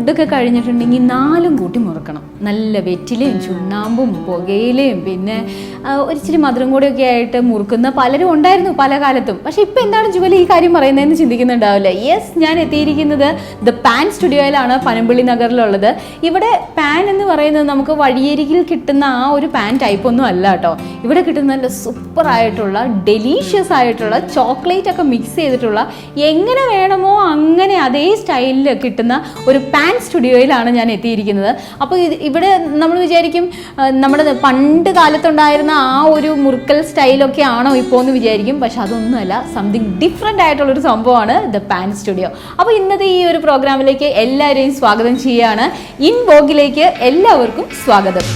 ഫുഡൊക്കെ കഴിഞ്ഞിട്ടുണ്ടെങ്കിൽ 4 കൂട്ടി മുറുക്കണം. നല്ല വെറ്റിലയും ചുണ്ണാമ്പും പുകയിലയും പിന്നെ ഒരിച്ചിരി മധുരം കൂടിയൊക്കെ ആയിട്ട് മുറുക്കുന്ന പലരും ഉണ്ടായിരുന്നു പല കാലത്തും. പക്ഷെ ഇപ്പം എന്താണ് ജുവൽ ഈ കാര്യം പറയുന്നതെന്ന് ചിന്തിക്കുന്നുണ്ടാവില്ല. യെസ്, ഞാൻ എത്തിയിരിക്കുന്നത് ദ പാൻ സ്റ്റുഡിയോയിലാണ്, പനമ്പള്ളി നഗറിലുള്ളത്. ഇവിടെ പാൻ എന്ന് പറയുന്നത് നമുക്ക് വഴിയരികിൽ കിട്ടുന്ന ആ ഒരു പാൻ ടൈപ്പ് ഒന്നും അല്ല കേട്ടോ. ഇവിടെ കിട്ടുന്ന നല്ല സൂപ്പർ ആയിട്ടുള്ള ഡെലീഷ്യസ് ആയിട്ടുള്ള ചോക്ലേറ്റ് ഒക്കെ മിക്സ് ചെയ്തിട്ടുള്ള എങ്ങനെ വേണമോ അങ്ങനെ അതേ സ്റ്റൈലിൽ കിട്ടുന്ന ഒരു പാൻ സ്റ്റുഡിയോയിലാണ് ഞാൻ എത്തിയിരിക്കുന്നത്. അപ്പോൾ ഇവിടെ നമ്മൾ വിചാരിക്കും നമ്മുടെ പണ്ട് കാലത്തുണ്ടായിരുന്ന ആ ഒരു മുറുക്കൽ സ്റ്റൈലൊക്കെ ആണോ ഇപ്പോൾ എന്ന് വിചാരിക്കും. പക്ഷെ അതൊന്നുമല്ല, സംതിങ് ഡിഫറെൻ്റ് ആയിട്ടുള്ളൊരു സംഭവമാണ് ദ പാൻ സ്റ്റുഡിയോ. അപ്പോൾ ഇന്നത്തെ ഈ ഒരു പ്രോഗ്രാമിലേക്ക് എല്ലാവരെയും സ്വാഗതം ചെയ്യുകയാണ്. ഇൻ വോഗിലേക്ക് എല്ലാവർക്കും സ്വാഗതം.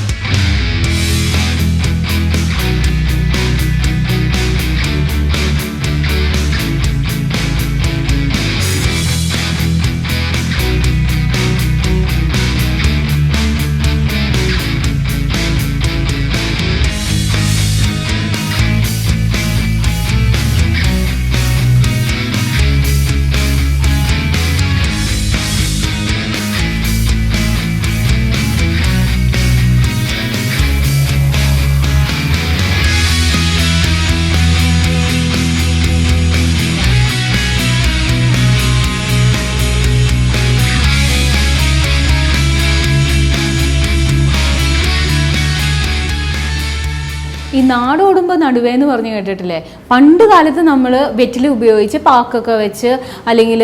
ഈ നാടോടുമ്പോൾ നടുവേന്ന് പറഞ്ഞ് കേട്ടിട്ടില്ലേ? പണ്ട് കാലത്ത് നമ്മൾ വെറ്റില ഉപയോഗിച്ച് പാക്കൊക്കെ വെച്ച് അല്ലെങ്കിൽ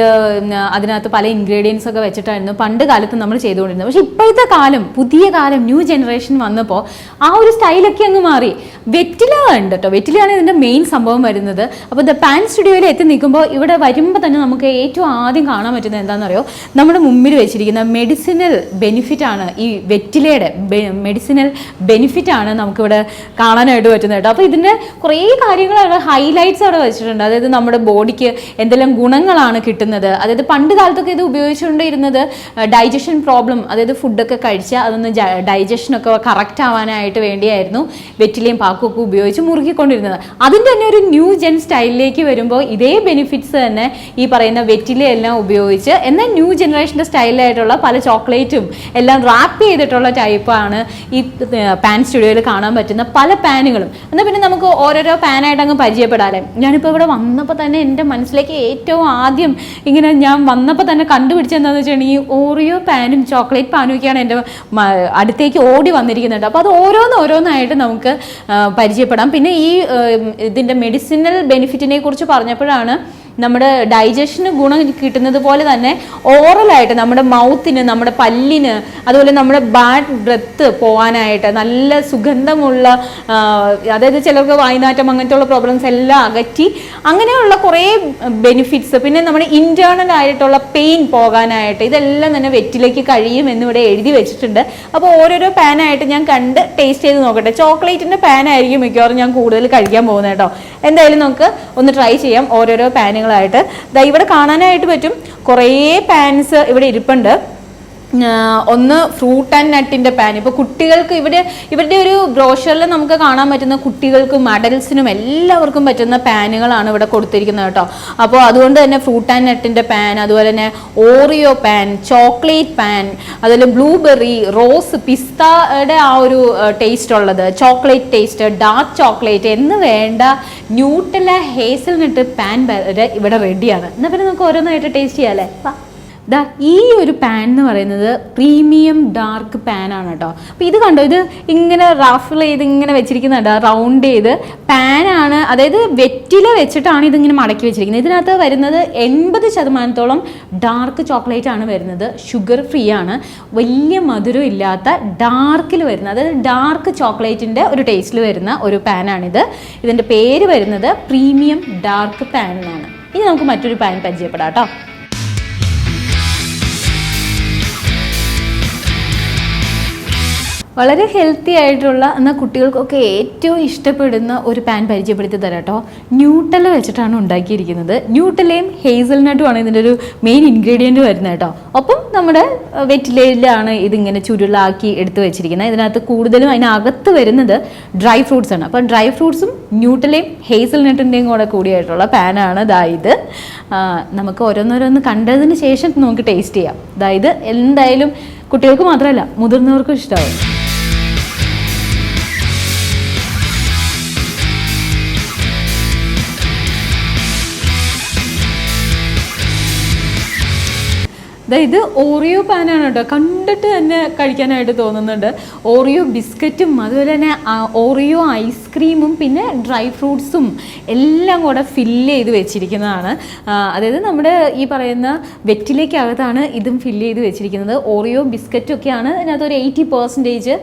അതിനകത്ത് പല ഇൻഗ്രീഡിയൻസ് ഒക്കെ വെച്ചിട്ടായിരുന്നു പണ്ട് കാലത്ത് നമ്മൾ ചെയ്തുകൊണ്ടിരുന്നത്. പക്ഷെ ഇപ്പോഴത്തെ കാലം, പുതിയ കാലം, ന്യൂ ജനറേഷൻ വന്നപ്പോൾ ആ ഒരു സ്റ്റൈലൊക്കെ അങ്ങ് മാറി. വെറ്റില ഉണ്ട് കേട്ടോ, വെറ്റിലയാണ് ഇതിൻ്റെ മെയിൻ സംഭവം വരുന്നത്. അപ്പോൾ ദ പാൻ സ്റ്റുഡിയോയിൽ എത്തി നിൽക്കുമ്പോൾ ഇവിടെ വരുമ്പോൾ തന്നെ നമുക്ക് ഏറ്റവും ആദ്യം കാണാൻ പറ്റുന്നത് എന്താണെന്നറിയോ? നമ്മുടെ മുമ്പിൽ വെച്ചിരിക്കുന്ന മെഡിസിനൽ ബെനിഫിറ്റാണ്. ഈ വെറ്റിലയുടെ മെഡിസിനൽ ബെനിഫിറ്റാണ് നമുക്കിവിടെ കാണാനായിട്ട് പറ്റുന്നത് കേട്ടോ. അപ്പോൾ ഇതിൻ്റെ കുറേ കാര്യങ്ങളാണ്, ഹൈലൈറ്റ്സ് അവിടെ വെച്ചിട്ടുണ്ട്. അതായത് നമ്മുടെ ബോഡിക്ക് എന്തെല്ലാം ഗുണങ്ങളാണ് കിട്ടുന്നത്. അതായത് പണ്ട് കാലത്തൊക്കെ ഇത് ഉപയോഗിച്ചുകൊണ്ടിരുന്നത് ഡൈജഷൻ പ്രോബ്ലം, അതായത് ഫുഡൊക്കെ കഴിച്ചാൽ അതൊന്ന് ഡൈജഷനൊക്കെ കറക്റ്റ് ആവാനായിട്ട് വേണ്ടിയായിരുന്നു വെറ്റിലയും പാക്കൊക്കെ ഉപയോഗിച്ച് മുറുക്കിക്കൊണ്ടിരുന്നത്. അതിൻ്റെ തന്നെ ഒരു ന്യൂ ജെൻ സ്റ്റൈലിലേക്ക് വരുമ്പോൾ ഇതേ ബെനിഫിറ്റ്സ് തന്നെ ഈ പറയുന്ന വെറ്റിലയെല്ലാം ഉപയോഗിച്ച് എന്നാൽ ന്യൂ ജനറേഷൻ്റെ സ്റ്റൈലായിട്ടുള്ള പല ചോക്ലേറ്റും എല്ലാം റാപ്പ് ചെയ്തിട്ടുള്ള ടൈപ്പാണ് ഈ പാൻ സ്റ്റുഡിയോയിൽ കാണാൻ പറ്റുന്ന പല പാനുകളും. എന്നാൽ പിന്നെ നമുക്ക് ഓരോരോ പാനായിട്ട് അങ്ങ് പരിചയപ്പെടാല്ലേ. ഞാനിപ്പോൾ ഇവിടെ വന്നപ്പോൾ തന്നെ എൻ്റെ മനസ്സിലേക്ക് ഏറ്റവും ആദ്യം ഇങ്ങനെ ഞാൻ വന്നപ്പോൾ തന്നെ കണ്ടുപിടിച്ചെന്താണെന്ന് വെച്ചിട്ടുണ്ടെങ്കിൽ ഓറിയോ പാനും ചോക്ലേറ്റ് പാനും ഒക്കെയാണ് എൻ്റെ അടുത്തേക്ക് ഓടി വന്നിരിക്കുന്നുണ്ട്. അപ്പോൾ അത് ഓരോന്നായിട്ട് നമുക്ക് പരിചയപ്പെടാം. പിന്നെ ഈ ഇതിൻ്റെ മെഡിസിനൽ ബെനിഫിറ്റിനെ കുറിച്ച് പറഞ്ഞപ്പോഴാണ് നമ്മുടെ ഡൈജഷന് ഗുണം കിട്ടുന്നത് പോലെ തന്നെ ഓറലായിട്ട് നമ്മുടെ മൗത്തിന്, നമ്മുടെ പല്ലിന്, അതുപോലെ നമ്മുടെ ബാഡ് ബ്രെത്ത് പോകാനായിട്ട് നല്ല സുഗന്ധമുള്ള, അതായത് ചിലർക്ക് വായ്നാറ്റം അങ്ങനത്തെ ഉള്ള പ്രോബ്ലംസ് എല്ലാം അകറ്റി അങ്ങനെയുള്ള കുറേ ബെനിഫിറ്റ്സ്. പിന്നെ നമ്മുടെ ഇൻറ്റേർണൽ ആയിട്ടുള്ള പെയിൻ പോകാനായിട്ട് ഇതെല്ലാം തന്നെ വെറ്റിലേക്ക് കഴിയും എന്നിവിടെ എഴുതി വെച്ചിട്ടുണ്ട്. അപ്പോൾ ഓരോരോ പാനായിട്ട് ഞാൻ കണ്ട് ടേസ്റ്റ് ചെയ്ത് നോക്കട്ടെ. ചോക്ലേറ്റിൻ്റെ പാനായിരിക്കും മിക്കവാറും ഞാൻ കൂടുതൽ കഴിക്കാൻ പോകുന്നത് കേട്ടോ. എന്തായാലും നമുക്ക് ഒന്ന് ട്രൈ ചെയ്യാം ഓരോരോ പാനുകളായിട്ട്. ഇവിടെ കാണാനായിട്ട് പറ്റും കുറേ പാൻസ് ഇവിടെ ഇരിപ്പുണ്ട്. ഒന്ന് ഫ്രൂട്ട് ആൻഡ് നട്ടിൻ്റെ പാൻ. ഇപ്പോൾ കുട്ടികൾക്ക് ഇവരുടെ ഒരു ബ്രോഷറിൽ നമുക്ക് കാണാൻ പറ്റുന്ന കുട്ടികൾക്കും അഡൽസിനും എല്ലാവർക്കും പറ്റുന്ന പാനുകളാണ് ഇവിടെ കൊടുത്തിരിക്കുന്നത് കേട്ടോ. അപ്പോൾ അതുകൊണ്ട് തന്നെ ഫ്രൂട്ട് ആൻഡ് നട്ടിൻ്റെ പാൻ, അതുപോലെ തന്നെ ഓറിയോ പാൻ, ചോക്ലേറ്റ് പാൻ, അതുപോലെ ബ്ലൂബെറി, റോസ്, പിസ്തയുടെ ആ ഒരു ടേസ്റ്റ് ഉള്ളത്, ചോക്ലേറ്റ് ടേസ്റ്റ്, ഡാർക്ക് ചോക്ലേറ്റ് എന്ന് വേണ്ട ന്യൂട്ടെല്ല ഹേസൽനട്ട് പാൻ വരെ ഇവിടെ റെഡിയാണ്. എന്നാൽ പിന്നെ നമുക്ക് ഓരോന്നായിട്ട് ടേസ്റ്റ് ചെയ്യാം അല്ലേ? ഈ ഒരു പാൻ എന്ന് പറയുന്നത് പ്രീമിയം ഡാർക്ക് പാനാണ് കേട്ടോ. അപ്പോൾ ഇത് കണ്ടോ, ഇത് ഇങ്ങനെ റഫിൾ ചെയ്ത് ഇങ്ങനെ വെച്ചിരിക്കുന്നുണ്ട്, റൗണ്ട് ചെയ്ത് പാനാണ്. അതായത് വെറ്റില വെച്ചിട്ടാണ് ഇതിങ്ങനെ മടക്കി വെച്ചിരിക്കുന്നത്. ഇതിനകത്ത് വരുന്നത് 80% ഡാർക്ക് ചോക്ലേറ്റ് ആണ് വരുന്നത്. ഷുഗർ ഫ്രീ ആണ്, വലിയ മധുരം ഇല്ലാത്ത ഡാർക്കിൽ വരുന്നത്, അതായത് ഡാർക്ക് ചോക്ലേറ്റിൻ്റെ ഒരു ടേസ്റ്റിൽ വരുന്ന ഒരു പാനാണിത്. ഇതിൻ്റെ പേര് വരുന്നത് പ്രീമിയം ഡാർക്ക് പാൻ എന്നാണ്. ഇനി നമുക്ക് മറ്റൊരു പാൻ പരിചയപ്പെടാം കേട്ടോ. വളരെ ഹെൽത്തി ആയിട്ടുള്ള എന്നാൽ കുട്ടികൾക്കൊക്കെ ഏറ്റവും ഇഷ്ടപ്പെടുന്ന ഒരു പാൻ പരിചയപ്പെടുത്തി തരാം കേട്ടോ. ന്യൂട്ടെല്ല വെച്ചിട്ടാണ് ഉണ്ടാക്കിയിരിക്കുന്നത്. ന്യൂട്ടെല്ലയും ഹേസൽനട്ടുമാണ് ഇതിൻ്റെ ഒരു മെയിൻ ഇൻഗ്രീഡിയൻറ്റ് വരുന്നത് കേട്ടോ. ഒപ്പം നമ്മുടെ വെറ്റിലയിലാണ് ഇതിങ്ങനെ ചുരുളാക്കി എടുത്ത് വെച്ചിരിക്കുന്നത്. ഇതിനകത്ത് കൂടുതലും അതിനകത്ത് വരുന്നത് ഡ്രൈ ഫ്രൂട്ട്സ് ആണ്. അപ്പം ഡ്രൈ ഫ്രൂട്ട്സും ന്യൂട്ടെല്ലയും ഹേസൽനട്ടിൻ്റെയും കൂടെ കൂടിയായിട്ടുള്ള പാനാണ് ഇത്. നമുക്ക് ഓരോന്നോരോന്ന് കണ്ടതിന് ശേഷം നമുക്ക് ടേസ്റ്റ് ചെയ്യാം. അതായത് എന്തായാലും കുട്ടികൾക്ക് മാത്രമല്ല മുതിർന്നവർക്കും ഇഷ്ടമാവും. ഇത് ഓറിയോ പാനാണ് കേട്ടോ, കണ്ടിട്ട് തന്നെ കഴിക്കാനായിട്ട് തോന്നുന്നുണ്ട്. ഓറിയോ ബിസ്ക്കറ്റും അതുപോലെ തന്നെ ഓറിയോ ഐസ്ക്രീമും പിന്നെ ഡ്രൈ ഫ്രൂട്ട്സും എല്ലാം കൂടെ ഫില്ല് ചെയ്ത് വെച്ചിരിക്കുന്നതാണ്. അതായത് നമ്മുടെ ഈ പറയുന്ന വെറ്റിലേക്കകത്താണ് ഇതും ഫില്ല് ചെയ്ത് വെച്ചിരിക്കുന്നത്. ഓറിയോ ബിസ്ക്കറ്റും ഒക്കെയാണ് ഇതിനകത്ത് ഒരു 80%.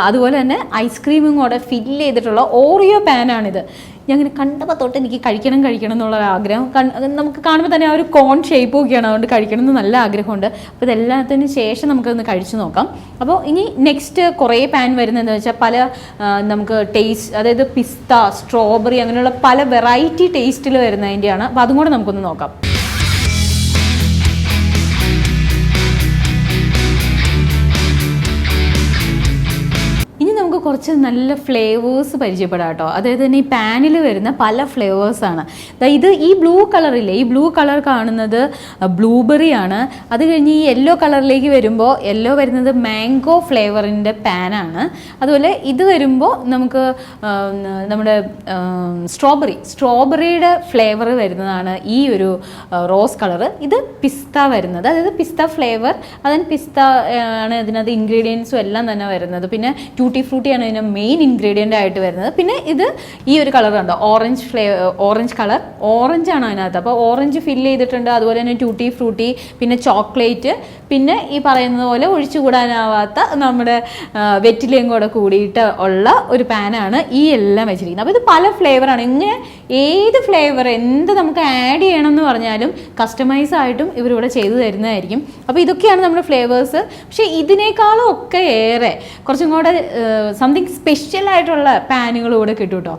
അതുപോലെ തന്നെ ഐസ്ക്രീമും കൂടെ ഫില്ല് ചെയ്തിട്ടുള്ള ഓറിയോ പാനാണിത്. ഞാൻ ഇങ്ങനെ കണ്ടപ്പോൾ തൊട്ട് എനിക്ക് കഴിക്കണം എന്നുള്ള ആഗ്രഹം. നമുക്ക് കാണുമ്പോൾ തന്നെ ആ ഒരു കോൺ ഷേപ്പ് ഒക്കെയാണ്, അതുകൊണ്ട് കഴിക്കണം എന്ന് നല്ല ആഗ്രഹമുണ്ട്. അപ്പോൾ ഇതെല്ലാത്തിന് ശേഷം നമുക്കൊന്ന് കഴിച്ചു നോക്കാം. അപ്പോൾ ഇനി നെക്സ്റ്റ് കുറേ പാൻ വരുന്നതെന്ന് വെച്ചാൽ പല നമുക്ക് ടേസ്റ്റ്, അതായത് പിസ്ത, സ്ട്രോബെറി അങ്ങനെയുള്ള പല വെറൈറ്റി ടേസ്റ്റിൽ വരുന്നതിൻ്റെയാണ്. അപ്പോൾ അതും കൂടെ നമുക്കൊന്ന് നോക്കാം. കുറച്ച് നല്ല ഫ്ലേവേഴ്സ് പരിചയപ്പെടാം കേട്ടോ. അതായത് തന്നെ ഈ പാനിൽ വരുന്ന പല ഫ്ലേവേഴ്സാണ്. ഇത് ഈ ബ്ലൂ കളറില്ലേ, ഈ ബ്ലൂ കളർ കാണുന്നത് ബ്ലൂബെറി ആണ്. അത് കഴിഞ്ഞ് ഈ യെല്ലോ കളറിലേക്ക് വരുമ്പോൾ യെല്ലോ വരുന്നത് മാംഗോ ഫ്ലേവറിൻ്റെ പാനാണ്. അതുപോലെ ഇത് വരുമ്പോൾ നമുക്ക് നമ്മുടെ സ്ട്രോബെറിയുടെ ഫ്ലേവർ വരുന്നതാണ് ഈ ഒരു റോസ് കളറ്. ഇത് പിസ്ത വരുന്നത്, അതായത് പിസ്ത ഫ്ലേവർ, അതിന് പിസ്ത ആണ് ഇതിനകത്ത് ഇൻഗ്രീഡിയൻസും എല്ലാം തന്നെ വരുന്നത്. പിന്നെ ട്യൂട്ടി ഫ്രൂട്ടി ആണ് ഇതിന് മെയിൻ ഇൻഗ്രീഡിയൻ്റ് ആയിട്ട് വരുന്നത്. പിന്നെ ഇത് ഈ ഒരു കളർ കണ്ടോ, ഓറഞ്ച് കളർ, ഓറഞ്ച് ആണ് അതിനകത്ത്. അപ്പോൾ ഓറഞ്ച് ഫില്ല് ചെയ്തിട്ടുണ്ട്. അതുപോലെ തന്നെ ട്യൂട്ടി ഫ്രൂട്ടി, പിന്നെ ചോക്ലേറ്റ്, പിന്നെ ഈ പറയുന്നത് പോലെ ഒഴിച്ചുകൂടാനാവാത്ത നമ്മുടെ വെറ്റിലയും കൂടെ കൂടിയിട്ട് ഉള്ള ഒരു പാനാണ് ഈ എല്ലാം വെച്ചിരിക്കുന്നത്. അപ്പോൾ ഇത് പല ഫ്ലേവറാണ്. ഇങ്ങനെ ഏത് ഫ്ലേവർ എന്ത് നമുക്ക് ആഡ് ചെയ്യണം എന്ന് പറഞ്ഞാലും കസ്റ്റമൈസ് ആയിട്ടും ഇവരിവിടെ ചെയ്തു തരുന്നതായിരിക്കും. അപ്പോൾ ഇതൊക്കെയാണ് നമ്മുടെ ഫ്ലേവേഴ്സ്. പക്ഷേ ഇതിനേക്കാളും ഒക്കെ ഏറെ കുറച്ചും കൂടെ സംതിങ് സ്പെഷ്യൽ ആയിട്ടുള്ള പാനുകൾ കൂടെ കിട്ടും കേട്ടോ.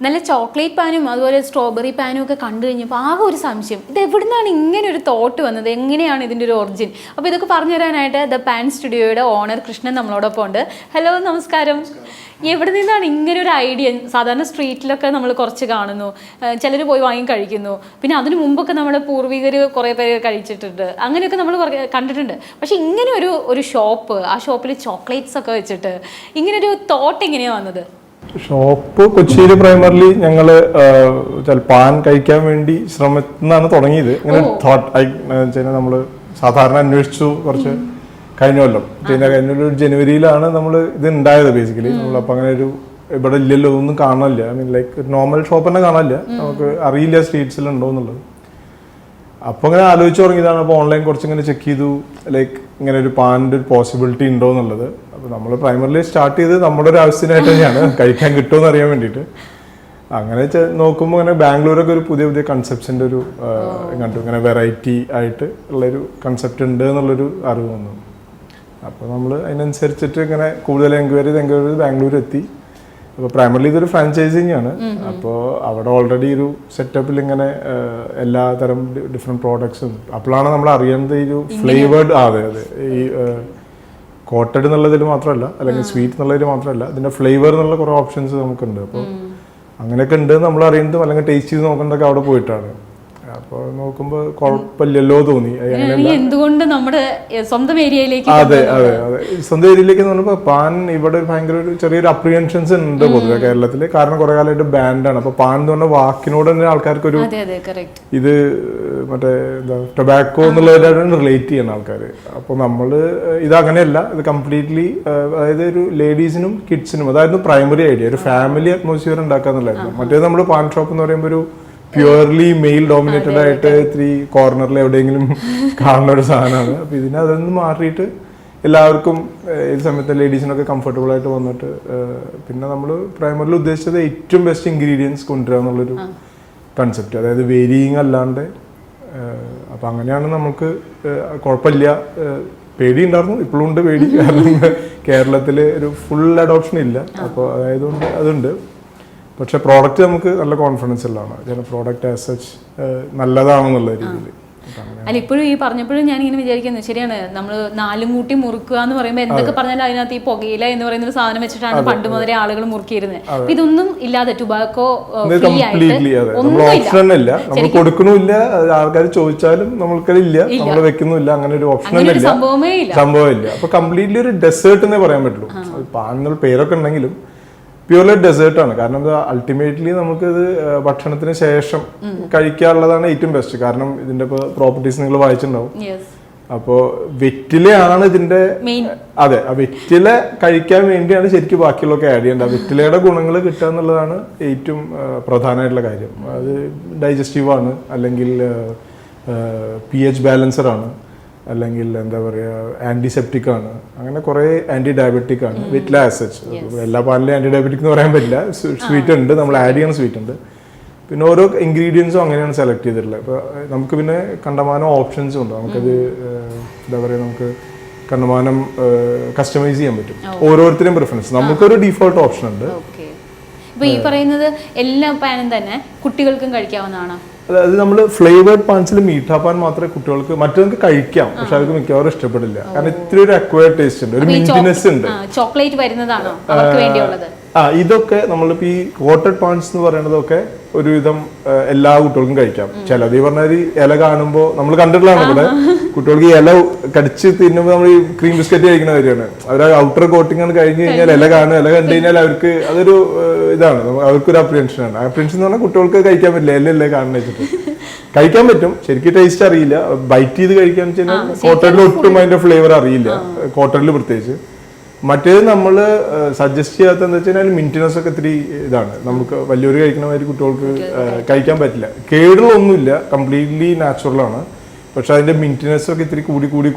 നല്ല ചോക്ലേറ്റ് പാനും അതുപോലെ സ്ട്രോബെറി പാനും ഒക്കെ കണ്ടു കഴിഞ്ഞപ്പോൾ ആകെ ഒരു സംശയം, ഇത് എവിടെ നിന്നാണ് ഇങ്ങനെ ഒരു തോട്ട് വന്നത്, എങ്ങനെയാണ് ഇതിൻ്റെ ഒരു ഒറിജിൻ? അപ്പോൾ ഇതൊക്കെ പറഞ്ഞു തരാനായിട്ട് ദ പാൻ സ്റ്റുഡിയോയുടെ ഓണർ കൃഷ്ണൻ നമ്മളോടൊപ്പം ഉണ്ട്. ഹലോ, നമസ്കാരം. എവിടെ നിന്നാണ് ഇങ്ങനെ ഒരു ഐഡിയ? സാധാരണ സ്ട്രീറ്റിലൊക്കെ നമ്മൾ കുറച്ച് കാണുന്നു, ചിലർ പോയി വാങ്ങി കഴിക്കുന്നു, പിന്നെ അതിനു മുമ്പൊക്കെ നമ്മുടെ പൂർവികർ കുറേ പേര് കഴിച്ചിട്ടുണ്ട്, അങ്ങനെയൊക്കെ നമ്മൾ കണ്ടിട്ടുണ്ട്. പക്ഷെ ഇങ്ങനെ ഒരു ഷോപ്പ്, ആ ഷോപ്പിൽ ചോക്ലേറ്റ്സ് ഒക്കെ വെച്ചിട്ട് ഇങ്ങനൊരു തോട്ട് എങ്ങനെയാണ് വന്നത്? ഷോപ്പ് കൊച്ചിയിൽ പ്രൈമറിലി ഞങ്ങള് പാൻ കഴിക്കാൻ വേണ്ടി ശ്രമത്തിനാണ് തുടങ്ങിയത്. ഇങ്ങനെ തോട്ട് നമ്മള് സാധാരണ അന്വേഷിച്ചു കുറച്ച് കഴിഞ്ഞ കൊല്ലം. പിന്നെ കഴിഞ്ഞ ജനുവരിയിലാണ് നമ്മൾ ഇത് ഉണ്ടായത്. ബേസിക്കലി നമ്മളപ്പോ അങ്ങനെ ഒരു ഇവിടെ ഇല്ലല്ലോ, ഒന്നും കാണില്ല. I mean like normal shop തന്നെ കാണില്ല, നമുക്ക് അറിയില്ല സ്ട്രീറ്റ്സിൽ ഉണ്ടോ എന്നുള്ളത്. അപ്പൊ ഇങ്ങനെ ആലോചിച്ച് തുടങ്ങിയതാണ്. അപ്പോൾ ഓൺലൈൻ കുറച്ചിങ്ങനെ ചെക്ക് ചെയ്തു, ലൈക്ക് ഇങ്ങനെ ഒരു പാനിന്റെ ഒരു പോസിബിലിറ്റി ഉണ്ടോ എന്നുള്ളത്. അപ്പോൾ നമ്മൾ പ്രൈമറിലി സ്റ്റാർട്ട് ചെയ്ത് നമ്മുടെ ഒരു ആവശ്യത്തിനായിട്ട് തന്നെയാണ്, കഴിക്കാൻ കിട്ടുമെന്ന് അറിയാൻ വേണ്ടിയിട്ട്. അങ്ങനെ നോക്കുമ്പോൾ ഇങ്ങനെ ബാംഗ്ലൂരൊക്കെ ഒരു പുതിയ കൺസെപ്റ്റ്സിന്റെ ഒരു കണ്ടു, ഇങ്ങനെ വെറൈറ്റി ആയിട്ട് ഉള്ളൊരു കൺസെപ്റ്റ് ഉണ്ട് എന്നുള്ളൊരു അറിവ് വന്നു. അപ്പോൾ നമ്മൾ അതിനനുസരിച്ചിട്ട് ഇങ്ങനെ കൂടുതൽ എൻക്വയറി ബാംഗ്ലൂർ എത്തി. അപ്പോൾ പ്രൈമറിലി ഇതൊരു ഫ്രാഞ്ചൈസിങ് ആണ്. അപ്പോൾ അവിടെ ഓൾറെഡി ഒരു സെറ്റപ്പിൽ ഇങ്ങനെ എല്ലാ തരം ഡിഫറെന്റ് പ്രോഡക്ട്സും. അപ്പോഴാണ് നമ്മൾ അറിയുന്നത് ഈ ഒരു ഫ്ലേവേർഡ്, അതെ ഈ കോട്ടഡ് എന്നുള്ളതിൽ മാത്രമല്ല, അല്ലെങ്കിൽ സ്വീറ്റ് എന്നുള്ളതിൽ മാത്രമല്ല, ഇതിന്റെ ഫ്ലേവർ എന്നുള്ള കുറേ ഓപ്ഷൻസ് നമുക്കുണ്ട്. അപ്പോൾ അങ്ങനെയൊക്കെ ഉണ്ട് നമ്മൾ അറിയുന്നതും അല്ലെങ്കിൽ ടേസ്റ്റ് ചെയ്ത് നോക്കേണ്ടതൊക്കെ അവിടെ പോയിട്ടാണ്. അപ്പോൾ നോക്കുമ്പോൾ കുഴപ്പമില്ലല്ലോ തോന്നി. എന്തുകൊണ്ട് നമ്മുടെ സ്വന്തം ഏരിയയിലേക്ക്, അതെ സ്വന്തം ഏരിയയിലേക്ക് പറഞ്ഞപ്പോൾ പാൻ ഇവിടെ ഭയങ്കര ഒരു ചെറിയൊരു അപ്രിഹെൻഷൻസ് ഉണ്ട് പൊതുവെ കേരളത്തിൽ. കാരണം കുറെ കാലമായിട്ട് ബാൻഡാണ്. അപ്പൊ പാൻ എന്ന് പറഞ്ഞ വാക്കിനോട് തന്നെ ആൾക്കാർക്കൊരു ഇത് മറ്റേ എന്താ ടൊബാക്കോ എന്നുള്ളവരാണ് റിലേറ്റ് ചെയ്യുന്ന ആൾക്കാർ. അപ്പോൾ നമ്മള് ഇത് അങ്ങനെയല്ല, ഇത് കംപ്ലീറ്റ്ലി അതായത് ഒരു ലേഡീസിനും കിഡ്സിനും അതായിരുന്നു പ്രൈമറി ഐഡിയ, ഒരു ഫാമിലി അറ്റ്മോസ്ഫിയർ ഉണ്ടാക്കാന്നുള്ളായിരുന്നു. മറ്റേത് നമ്മൾ പാൻ ഷോപ്പ് എന്ന് പറയുമ്പോൾ ഒരു പ്യുവർലി മെയിൽ ഡോമിനേറ്റഡ് ആയിട്ട് ഇത്തിരി കോർണറിൽ എവിടെയെങ്കിലും കാണുന്ന ഒരു സാധനമാണ്. അപ്പൊ ഇതിനെ അതൊന്നും മാറിയിട്ട് എല്ലാവർക്കും ഈ സമയത്ത് ലേഡീസിനൊക്കെ കംഫർട്ടബിൾ ആയിട്ട് വന്നിട്ട്, പിന്നെ നമ്മൾ പ്രൈമറിൽ ഉദ്ദേശിച്ചത് ഏറ്റവും ബെസ്റ്റ് ഇൻഗ്രീഡിയൻസ് കൊണ്ടുവരിക എന്നുള്ളൊരു കൺസെപ്റ്റ്, അതായത് വേരിയിങ് അല്ലാണ്ട്. അപ്പൊ അങ്ങനെയാണ് നമുക്ക് കുഴപ്പമില്ല. പേടി ഉണ്ടായിരുന്നു, ഇപ്പോഴും ഉണ്ട് പേടി. കാരണം കേരളത്തിൽ ഒരു ഫുൾ അഡോപ്ഷൻ ഇല്ല. അപ്പോൾ അതായത് അതുണ്ട്. പക്ഷെ പ്രോഡക്റ്റ് നമുക്ക് നല്ല കോൺഫിഡൻസ് ഉള്ളതാണ്. പ്രോഡക്റ്റ് ആസ് സച്ച് നല്ലതാണെന്നുള്ള രീതിയിൽ. അല്ല ഇപ്പോഴും ഈ പറഞ്ഞപ്പോഴും ഞാൻ ഇങ്ങനെ വിചാരിക്കുന്നു, ശരിയാണ്, നമ്മൾ നാലും കൂട്ടി മുറുക്കുക എന്ന് പറയുമ്പോൾ എന്തൊക്കെ പറഞ്ഞാലും അതിനകത്ത് ഈ പുകയില എന്ന് പറയുന്ന ഒരു സാധനം വെച്ചിട്ടാണ് പണ്ട് മുതലേ ആളുകൾ മുറുക്കിയിരുന്നത്. അപ്പൊ ഇതൊന്നും ഇല്ലാതെ ടുബാക്കോ ഫ്രീ ആയിട്ട് ഓപ്ഷൻ ഇല്ല, നമ്മൾ കൊടുക്കണില്ല, ആൾക്കാർ ചോദിച്ചാലും നമ്മൾക്കതില്ല, നമ്മൾ വെക്കുന്നില്ല, അങ്ങനെ ഒരു ഓപ്ഷൻ സംഭവമില്ല. അപ്പൊ കംപ്ലീറ്റ്ലി ഒരു ഡെസേർട്ട് എന്നേ പറയാൻ പറ്റുള്ളൂ. പാൻ എന്നുള്ള പേരൊക്കെ ഉണ്ടെങ്കിലും പ്യൂർലി ഡെസേർട്ടാണ്. കാരണം എന്താ, അൾട്ടിമേറ്റ്ലി നമുക്കിത് ഭക്ഷണത്തിന് ശേഷം കഴിക്കാനുള്ളതാണ് ഏറ്റവും ബെസ്റ്റ്. കാരണം ഇതിന്റെ ഇപ്പോൾ പ്രോപ്പർട്ടീസ് നിങ്ങൾ വായിച്ചിട്ടുണ്ടാവും. അപ്പോൾ വെറ്റിലയാണ് ഇതിന്റെ, അതെ, ആ വെറ്റില കഴിക്കാൻ വേണ്ടിയാണ് ശരിക്കും ബാക്കിയുള്ളതൊക്കെ ആഡ് ചെയ്യേണ്ടത്. വെറ്റിലയുടെ ഗുണങ്ങൾ കിട്ടുക എന്നുള്ളതാണ് ഏറ്റവും പ്രധാനമായിട്ടുള്ള കാര്യം. അത് ഡൈജസ്റ്റീവ് ആണ്, അല്ലെങ്കിൽ pH ബാലൻസർ ആണ്, അല്ലെങ്കിൽ എന്താ പറയുക ആന്റിസെപ്റ്റിക് ആണ്, അങ്ങനെ കുറെ ആന്റി ഡയബറ്റിക് ആണ് വെറ്റില ആസ് സച്ച്. എല്ലാ പാലിലും ആന്റി ഡയബറ്റിക് എന്ന് പറയാൻ പറ്റില്ല, സ്വീറ്റ് ഉണ്ട്, നമ്മൾ ആഡ് ചെയ്യുന്ന സ്വീറ്റ് ഉണ്ട്. പിന്നെ ഓരോ ഇൻഗ്രീഡിയൻസും അങ്ങനെയാണ് സെലക്ട് ചെയ്തിട്ടുള്ളത്. അപ്പോൾ നമുക്ക് പിന്നെ കണ്ടമാനം ഓപ്ഷൻസും ഉണ്ട്. നമുക്കത് എന്താ പറയുക, നമുക്ക് കണ്ടമാനം കസ്റ്റമൈസ് ചെയ്യാൻ പറ്റും ഓരോരുത്തരുടെയും പ്രിഫറൻസ്. നമുക്കൊരു ഡിഫോൾട്ട് ഓപ്ഷൻ ഉണ്ട്. ഇപ്പൊ ഈ പറയുന്നത് എല്ലാ പാനും തന്നെ കുട്ടികൾക്കും കഴിക്കാവുന്നതാണ്. അതായത് നമ്മൾ ഫ്ലേവേർഡ് പാൻസിൽ മീഠാ പാൻ മാത്രമേ കുട്ടികൾക്ക്, മറ്റൊക്കെ കഴിക്കാം, പക്ഷെ അവർക്ക് മിക്കവാറും ഇഷ്ടപ്പെടില്ല. കാരണം ഇത്തിരി ഒരു അക്വയർഡ് ടേസ്റ്റ് ഉണ്ട്, ഒരു മിന്റിനെസ് ഉണ്ട്. ചോക്ലേറ്റ് വരുന്നതാണോ അവർക്ക് വേണ്ടിയുള്ളത്? ഇതൊക്കെ നമ്മളിപ്പോ ഈ കോട്ടഡ് പാൻസ് എന്ന് പറയുന്നതൊക്കെ ഒരുവിധം എല്ലാ കുട്ടികൾക്കും കഴിക്കാം. ചിലത് ഈ പറഞ്ഞാൽ ഇല കാണുമ്പോൾ നമ്മൾ കണ്ടിട്ടുള്ളതാണ് ഇവിടെ, കുട്ടികൾക്ക് ഈ ഇല കടിച്ച് തിന്നുമ്പോൾ നമ്മൾ ഈ ക്രീം ബിസ്ക്കറ്റ് കഴിക്കുന്ന കാര്യമാണ്. അവർ ഔട്ടർ കോട്ടിംഗ് ആണ് കഴിഞ്ഞ് കഴിഞ്ഞാൽ ഇല കാണുക, ഇല കണ്ടു കഴിഞ്ഞാൽ അവർക്ക് അതൊരു ഇതാണ്, അവർക്കൊരു അപ്രിയൻഷനാണ്. അപ്രിയൻഷൻ എന്ന് പറഞ്ഞാൽ കുട്ടികൾക്ക് കഴിക്കാൻ പറ്റില്ല, എല്ലാം കാണുന്ന വെച്ചിട്ട് കഴിക്കാൻ പറ്റും, ശരിക്കും ടേസ്റ്റ് അറിയില്ല. ബൈറ്റ് ചെയ്ത് കഴിക്കാൻ വെച്ച് കഴിഞ്ഞാൽ കോട്ടഡിൽ ഒട്ടും അതിന്റെ ഫ്ലേവർ അറിയില്ല, കോട്ടഡിൽ പ്രത്യേകിച്ച്. മറ്റേത് നമ്മൾ സജസ്റ്റ് ചെയ്യാത്ത എന്താ വെച്ച് കഴിഞ്ഞാൽ മിന്റിനെസ് ഒക്കെ ഇത്തിരി ഇതാണ്, നമുക്ക് വലിയൊരു കഴിക്കണ മാതിരി കുട്ടികൾക്ക് കഴിക്കാൻ പറ്റില്ല. കേടുകളൊന്നുമില്ല, കംപ്ലീറ്റ്ലി നാച്ചുറലാണ്. പക്ഷെ അതിന്റെ മിന്റിനെസ് ഒക്കെ ഇത്തിരി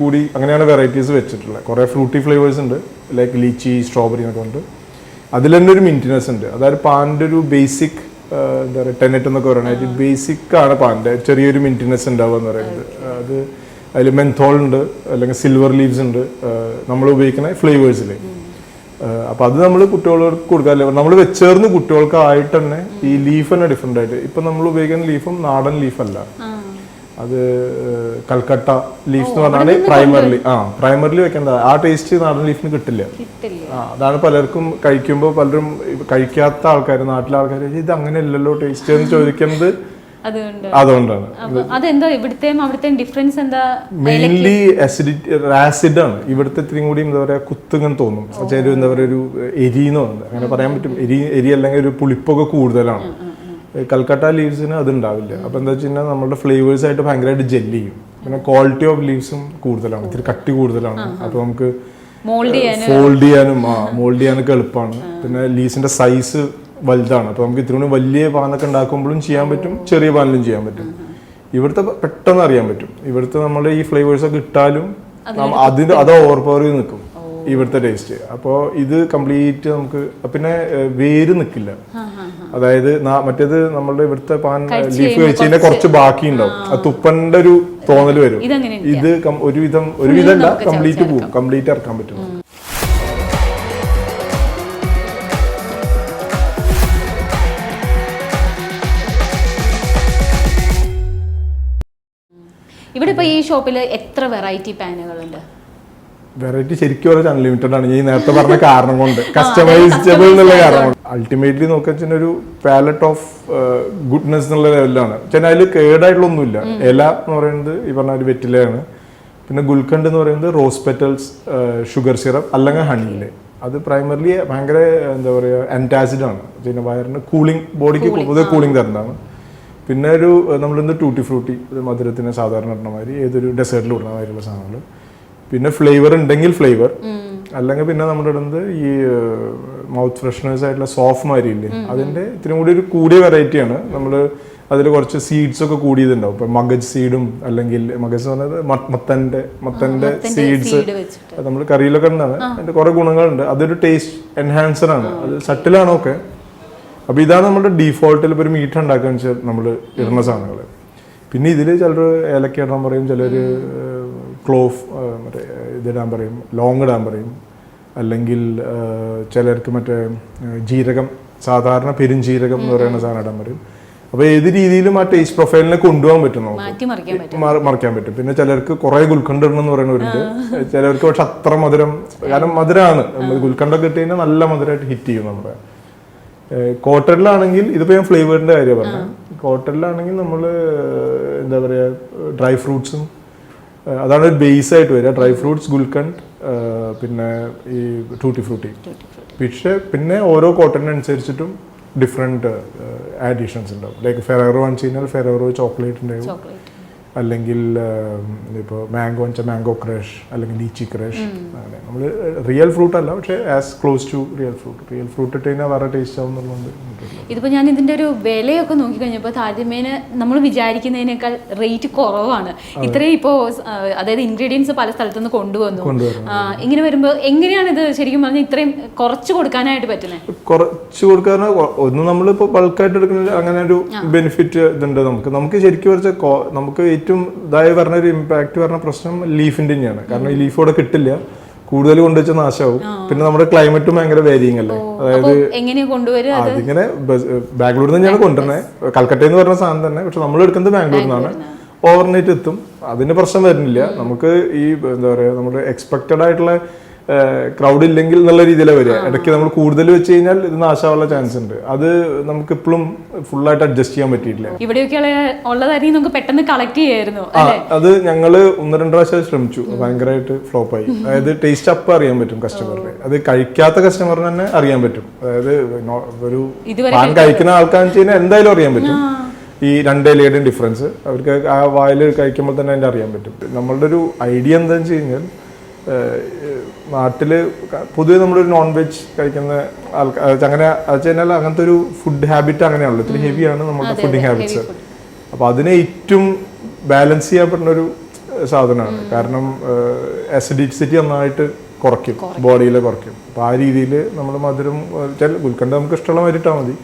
കൂടി അങ്ങനെയാണ് വെറൈറ്റീസ് വെച്ചിട്ടുള്ളത്. കുറെ ഫ്രൂട്ടി ഫ്ലേവേഴ്സ് ഉണ്ട്, ലൈക്ക് ലീച്ചി, സ്ട്രോബെറി ഒക്കെ ഉണ്ട്. അതിൽ തന്നെ ഒരു മിന്റിനെസ് ഉണ്ട്. അതായത് പാനിന്റെ ഒരു ബേസിക് എന്താ പറയുക, ടെനറ്റ് എന്നൊക്കെ പറയുന്നത് ബേസിക് ആണ് പാനിന്റെ ചെറിയൊരു മിന്റിനെസ് ഉണ്ടാവുക എന്ന് പറയുന്നത്. അത് അതിൽ മെൻതോൾ ഉണ്ട്, അല്ലെങ്കിൽ സിൽവർ ലീവ്സ് ഉണ്ട് നമ്മൾ ഉപയോഗിക്കുന്ന ഫ്ലേവേഴ്സിൽ. അപ്പൊ അത് നമ്മൾ കുട്ടികൾക്ക് കൊടുക്കാറില്ല. നമ്മൾ വെച്ചേർന്ന് കുട്ടികൾക്കായിട്ട് തന്നെ ഈ ലീഫ് തന്നെ ഡിഫറെന്റ് ആയിട്ട്, ഇപ്പൊ നമ്മൾ ഉപയോഗിക്കുന്ന ലീഫും നാടൻ ലീഫല്ല, അത് കൽക്കട്ട ലീഫ് എന്ന് പറഞ്ഞാൽ പ്രൈമറിലി വെക്കേണ്ടത്. ആ ടേസ്റ്റ് നാടൻ ലീഫിന് കിട്ടില്ല. അതാണ് പലർക്കും കഴിക്കുമ്പോൾ പലരും കഴിക്കാത്ത ആൾക്കാർ, നാട്ടിലെ ആൾക്കാർ ഇത് അങ്ങനെയല്ലല്ലോ ടേസ്റ്റ് എന്ന് ചോദിക്കുന്നത് അതുകൊണ്ടാണ്. മെയിൻലി ആസിഡ് ആണ് ഇവിടുത്തെ. ഇത്രയും കൂടി എന്താ പറയാ കുത്തുങ്ങനെ തോന്നും, ചെറിയ എന്താ പറയുക ഒരു എരിന്ന് തോന്നുന്നത്, അങ്ങനെ പറയാൻ പറ്റും. എരി അല്ലെങ്കിൽ ഒരു പുളിപ്പൊക്കെ കൂടുതലാണ്. കൽക്കട്ട ലീവ്സിന് അത് ഉണ്ടാവില്ല. അപ്പൊ എന്താ വെച്ച് കഴിഞ്ഞാൽ നമ്മുടെ ഫ്ലേവേഴ്സ് ആയിട്ട് ഭയങ്കരമായിട്ട് ജെല്ല് ചെയ്യും. പിന്നെ ക്വാളിറ്റി ഓഫ് ലീവ്സും കൂടുതലാണ്, ഇത്തിരി കട്ടി കൂടുതലാണ്. അപ്പൊ നമുക്ക് ഫോൾഡ് ചെയ്യാനൊക്കെ എളുപ്പമാണ്. പിന്നെ ലീവ്സിന്റെ സൈസ് വലുതാണ്. അപ്പൊ നമുക്ക് ഇത്തിരി വലിയ പാനൊക്കെ ഉണ്ടാക്കുമ്പോഴും ചെയ്യാൻ പറ്റും, ചെറിയ പാനിലും ചെയ്യാൻ പറ്റും. ഇവിടുത്തെ പെട്ടെന്ന് അറിയാൻ പറ്റും. ഇവിടുത്തെ നമ്മുടെ ഈ ഫ്ലേവേഴ്സ് ഒക്കെ ഇട്ടാലും അത് ഓവർ പവർ ചെയ്ത് നിൽക്കും ഇവിടുത്തെ ടേസ്റ്റ്. അപ്പോൾ ഇത് കംപ്ലീറ്റ് നമുക്ക് പിന്നെ വേര് നിൽക്കില്ല. അതായത് മറ്റേത് നമ്മളുടെ ഇവിടുത്തെ പാൻ ലീഫ് കഴിച്ച് കഴിഞ്ഞാൽ കുറച്ച് ബാക്കി ഉണ്ടാവും, അത് തുപ്പന്റെ ഒരു തോന്നൽ വരും. ഇത് ഒരുവിധമല്ല, കംപ്ലീറ്റ് പോകും, കംപ്ലീറ്റ് ഇറക്കാൻ പറ്റും. ഇവിടെ ഇപ്പൊ ഈ ഷോപ്പിൽ എത്ര വെറൈറ്റി പാനുകളുണ്ട്? വെറൈറ്റി ശരിക്കും പറഞ്ഞാൽ അൺലിമിറ്റഡ് ആണ്. ഈ നേരത്തെ പറഞ്ഞ കാരണം കൊണ്ട്, കസ്റ്റമൈസബിൾ എന്നുള്ള കാരണം കൊണ്ട്. അൾട്ടിമേറ്റ്ലി നോക്കാൻ ഒരു പാലറ്റ് ഓഫ് ഗുഡ്നെസ് എന്നുള്ള ലെവലിലാണ്. വെച്ചാൽ അതിൽ കേടായിട്ടുള്ള ഒന്നുമില്ല. ഇല എന്ന് പറയുന്നത് ഈ പറഞ്ഞ ഒരു വെറ്റിലയാണ്. പിന്നെ ഗുൽക്കണ്ട് എന്ന് പറയുന്നത് റോസ് പെറ്റൽസ്, ഷുഗർ സിറപ്പ് അല്ലെങ്കിൽ ഹണിയില്. അത് പ്രൈമർലി ഭയങ്കര എന്താ പറയുക ആന്റാസിഡ് ആണ്. പിന്നെ വയറിന് കൂളിംഗ്, ബോഡിക്ക് പൊതുവെ കൂളിംഗ് തരുന്നതാണ്. പിന്നെ ഒരു നമ്മളിന്ന് ടൂട്ടി ഫ്രൂട്ടി, മധുരത്തിന് സാധാരണ ഇടുന്ന മാതിരി ഏതൊരു ഡെസേർട്ടിൽ ഇടുന്ന മാതിരിയുള്ള സാധനങ്ങൾ. പിന്നെ ഫ്ലേവർ ഉണ്ടെങ്കിൽ ഫ്ലേവർ, അല്ലെങ്കിൽ പിന്നെ നമ്മുടെ ഇടുന്നത് ഈ മൗത്ത് ഫ്രഷ്നേഴ്സ് ആയിട്ടുള്ള സോഫ്റ്റ് മാതിരി ഇല്ലേ, അതിന്റെ ഇത്തിരി കൂടി ഒരു കൂടിയ വെറൈറ്റിയാണ്. നമ്മൾ അതിൽ കുറച്ച് സീഡ്സ് ഒക്കെ കൂടിയതുണ്ടാവും. ഇപ്പൊ മഗജ് സീഡും, അല്ലെങ്കിൽ മഗജ് പറഞ്ഞത് മത്തന്റെ സീഡ്സ് നമ്മൾ കറിയിലൊക്കെ ഉണ്ടാണ്. അതിന്റെ കുറെ ഗുണങ്ങളുണ്ട്. അതൊരു ടേസ്റ്റ് എൻഹാൻസർ ആണ്. അത് സട്ടിലാണ് ഒക്കെ. അപ്പൊ ഇതാണ് നമ്മുടെ ഡീഫോൾട്ടിൽ ഇപ്പോൾ ഒരു മീറ്റ് ഉണ്ടാക്കാൻ വെച്ചാൽ നമ്മൾ ഇടുന്ന സാധനങ്ങൾ. പിന്നെ ഇതിൽ ചിലർ ഏലക്ക ഇടാൻ പറയും, ചിലർ ക്ലോവ് മറ്റേ ഇതിടാൻ പറയും, ലോങ് ഇടാൻ പറയും, അല്ലെങ്കിൽ ചിലർക്ക് മറ്റേ ജീരകം, സാധാരണ പെരുംജീരകം എന്ന് പറയുന്ന സാധനം ഇടാൻ പറയും. അപ്പോൾ ഏത് രീതിയിലും ആ ടേസ്റ്റ് പ്രൊഫൈലിനെ കൊണ്ടുപോകാൻ പറ്റും നമുക്ക് മാറ്റിമറിക്കാൻ പറ്റും. മറിക്കാൻ പറ്റും. പിന്നെ ചിലർക്ക് കുറെ ഗുൽക്കണ്ട ഇടണമെന്ന് പറയുന്നവരുണ്ട്, ചിലർക്ക് പക്ഷെ അത്ര മധുരം, കാരണം മധുരമാണ് ഗുൽക്കണ്ട കിട്ടി കഴിഞ്ഞാൽ നല്ല മധുരമായിട്ട് ഹിറ്റ് ചെയ്യും നമ്മുടെ. കോട്ടണിലാണെങ്കിൽ ഇതിപ്പോൾ ഞാൻ ഫ്ലേവേറിന്റെ കാര്യം പറഞ്ഞത്, കോട്ടണിലാണെങ്കിൽ നമ്മൾ എന്താ പറയുക ഡ്രൈ ഫ്രൂട്ട്സും അതാണ് ബേസ് ആയിട്ട് വരിക. ഡ്രൈ ഫ്രൂട്ട്സ്, ഗുൽക്കണ്ട്, പിന്നെ ഈ ടൂട്ടി ഫ്രൂട്ടി. പക്ഷെ പിന്നെ ഓരോ കോട്ടണിനനുസരിച്ചിട്ടും ഡിഫറെൻറ്റ് ആഡിഷൻസ് ഉണ്ടാവും. ലൈക്ക് ഫെറോറോ വാങ്ങിച്ചു കഴിഞ്ഞാൽ ഫെറോറോ ചോക്ലേറ്റ് ഉണ്ടാവും, അല്ലെങ്കിൽ ഇപ്പോൾ മാംഗോ വെച്ചാൽ മാംഗോ ക്രഷ്, അല്ലെങ്കിൽ ലീച്ചി ക്രഷ്. അങ്ങനെ നമ്മൾ റിയൽ ഫ്രൂട്ട് അല്ല, പക്ഷേ as close to real fruit ഇട്ട് കഴിഞ്ഞാൽ വേറെ ടേസ്റ്റ് ആവുന്നുള്ളത്. ഇതിപ്പോൾ ഞാൻ ഇതിൻ്റെ ഒരു വിലയൊക്കെ നോക്കിക്കഴിഞ്ഞപ്പോൾ താരതമ്യേന നമ്മൾ വിചാരിക്കുന്നതിനേക്കാൾ റേറ്റ് കുറവാണ്. ഇത്രയും ഇപ്പോൾ അതായത് ഇൻഗ്രീഡിയൻസ് പല സ്ഥലത്തുനിന്ന് കൊണ്ടുവന്നു. ഇങ്ങനെ വരുമ്പോൾ എങ്ങനെയാണ് ഇത് ശരിക്കും പറഞ്ഞാൽ ഇത്രയും കുറച്ച് കൊടുക്കാനായിട്ട് പറ്റുന്നത്? കുറച്ച് കൊടുക്കാൻ ഒന്ന് നമ്മളിപ്പോൾ ബൾക്കായിട്ട് എടുക്കുന്ന അങ്ങനെ ഒരു ബെനിഫിറ്റ് ഇതുണ്ട് നമുക്ക് ശരിക്കും കുറച്ച് നമുക്ക് ഏറ്റവും ഇതായി പറഞ്ഞ ഒരു ഇമ്പാക്ട് പറഞ്ഞ പ്രശ്നം ലീഫിന്റെ തന്നെയാണ്. കാരണം ഈ ലീഫ് ഇവിടെ കിട്ടില്ല, കൂടുതൽ കൊണ്ടുവച്ച നാശമാവും. പിന്നെ നമ്മുടെ ക്ലൈമറ്റും ഭയങ്കര വേരിയിങ് അല്ലേ, അതായത് അതിങ്ങനെ ബാംഗ്ലൂരിൽ നിന്ന് തന്നെയാണ് കൊണ്ടുവരുന്നത്. കൽക്കട്ടയിൽ നിന്ന് പറഞ്ഞ സാധനം തന്നെ, പക്ഷെ നമ്മൾ എടുക്കുന്നത് ബാംഗ്ലൂരിൽ നിന്നാണ്. ഓവർനൈറ്റ് എത്തും, അതിന് പ്രശ്നം വരുന്നില്ല. നമുക്ക് ഈ എന്താ പറയുക നമ്മുടെ എക്സ്പെക്റ്റഡ് ആയിട്ടുള്ള ക്രൗഡ് ഇല്ലെങ്കിൽ എന്നുള്ള രീതിയിലാണ് വരിക. ഇടയ്ക്ക് നമ്മൾ കൂടുതൽ വെച്ച് കഴിഞ്ഞാൽ ഇത് നാശാനുള്ള ചാൻസ് ഉണ്ട്. അത് നമുക്ക് ഇപ്പോഴും ഫുള്ളായിട്ട് അഡ്ജസ്റ്റ് ചെയ്യാൻ പറ്റിയിട്ടില്ല. ഇവിടെയൊക്കെ ഉള്ളതായിരിക്കും നമുക്ക് പെട്ടെന്ന് കളക്ട് ചെയ്യായിരുന്നു. അത് ഞങ്ങള് 1-2 പ്രാവശ്യം ശ്രമിച്ചു, ഭയങ്കരമായിട്ട് ഫ്ലോപ്പായി. അതായത് ടേസ്റ്റ് അപ്പം അറിയാൻ പറ്റും കസ്റ്റമറിന്, അത് കഴിക്കാത്ത കസ്റ്റമറിന് തന്നെ അറിയാൻ പറ്റും. അതായത് ഒരു പാൻ കഴിക്കുന്ന ആൾക്കാന്ന് വെച്ച് കഴിഞ്ഞാൽ എന്തായാലും അറിയാൻ പറ്റും ഈ 2 ഇലയുടെയും ഡിഫറൻസ്. അവർക്ക് ആ വായിൽ കഴിക്കുമ്പോൾ തന്നെ അതിൻ്റെ അറിയാൻ പറ്റും. നമ്മളുടെ ഒരു ഐഡിയ എന്താണെന്ന് വെച്ച് കഴിഞ്ഞാൽ നാട്ടില് പൊതുവെ നമ്മളൊരു നോൺ വെജ് കഴിക്കുന്ന ആൾക്കാർ അങ്ങനെ വെച്ച് കഴിഞ്ഞാൽ അങ്ങനത്തെ ഒരു ഫുഡ് ഹാബിറ്റ് അങ്ങനെയാണല്ലോ, ഇത്തിരി ഹെവിയാണ് നമ്മുടെ ഫുഡിങ് ഹാബിറ്റ്സ്. അപ്പോൾ അതിനെ ഏറ്റവും ബാലൻസ് ചെയ്യാൻ പറ്റുന്ന ഒരു സാധനമാണ്. കാരണം അസിഡിറ്റി നന്നായിട്ട് കുറയ്ക്കും, ബോഡിയിൽ കുറയ്ക്കും. അപ്പോൾ ആ രീതിയിൽ നമ്മൾ മധുരം ഗുൽക്കണ്ട നമുക്ക് ഇഷ്ടമുള്ള മാതിരി ഇട്ടാൽ മതി.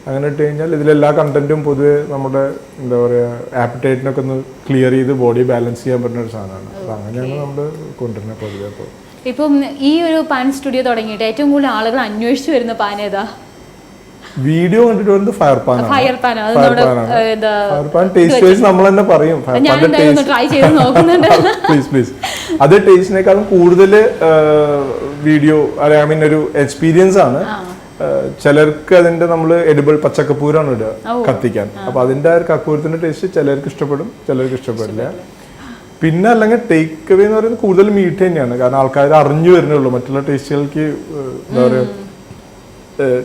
അങ്ങനെ ഇട്ട് കഴിഞ്ഞാൽ ഇതിലെല്ലാ കണ്ടന്റും പൊതുവെ നമ്മുടെ എന്താ പറയുക ആപ്പിറ്റൈറ്റിനൊക്കെ ഒന്ന് ക്ലിയർ ചെയ്ത് ബോഡി ബാലൻസ് ചെയ്യാൻ പറ്റുന്ന ഒരു സാധനമാണ്. അപ്പോൾ അങ്ങനെയാണ് നമ്മൾ കൊണ്ടുവരുന്നത് പൊതുവെ. അപ്പോൾ ഇപ്പം ഈ ഒരു പാൻ സ്റ്റുഡിയോ തുടങ്ങിയിട്ട് ഏറ്റവും കൂടുതൽ ആളുകൾ അന്വേഷിച്ചു വരുന്ന പാൻ ഏതാ? വീഡിയോ കണ്ടിട്ട് വരുന്നത് fire pan. Fire pan taste vice നമ്മൾ തന്നെ പറയും പ്ലീസ്. അത് ടേസ്റ്റിനേക്കാളും കൂടുതൽ വീഡിയോ ഐ മീൻ ഒരു എക്സ്പീരിയൻസ് ആണ്. ചിലർക്ക് അതിന്റെ നമ്മൾ എഡിബിൾ പച്ചക്കപ്പൂരാണ് ഇടുക കത്തിക്കാൻ. അപ്പൊ അതിന്റെ ആ ഒരു കപ്പൂരത്തിന്റെ ടേസ്റ്റ് ചിലർക്ക് ഇഷ്ടപ്പെടും, ചിലർക്ക് ഇഷ്ടപ്പെടില്ല. പിന്നെ അല്ലെങ്കിൽ ടേക്ക് അവേ എന്ന് പറയുന്നത് കൂടുതൽ മീറ്റ് തന്നെയാണ്. കാരണം ആൾക്കാർ അറിഞ്ഞു വരുന്നുള്ളൂ, മറ്റുള്ള ടേസ്റ്റുകൾക്ക് എന്താ പറയുക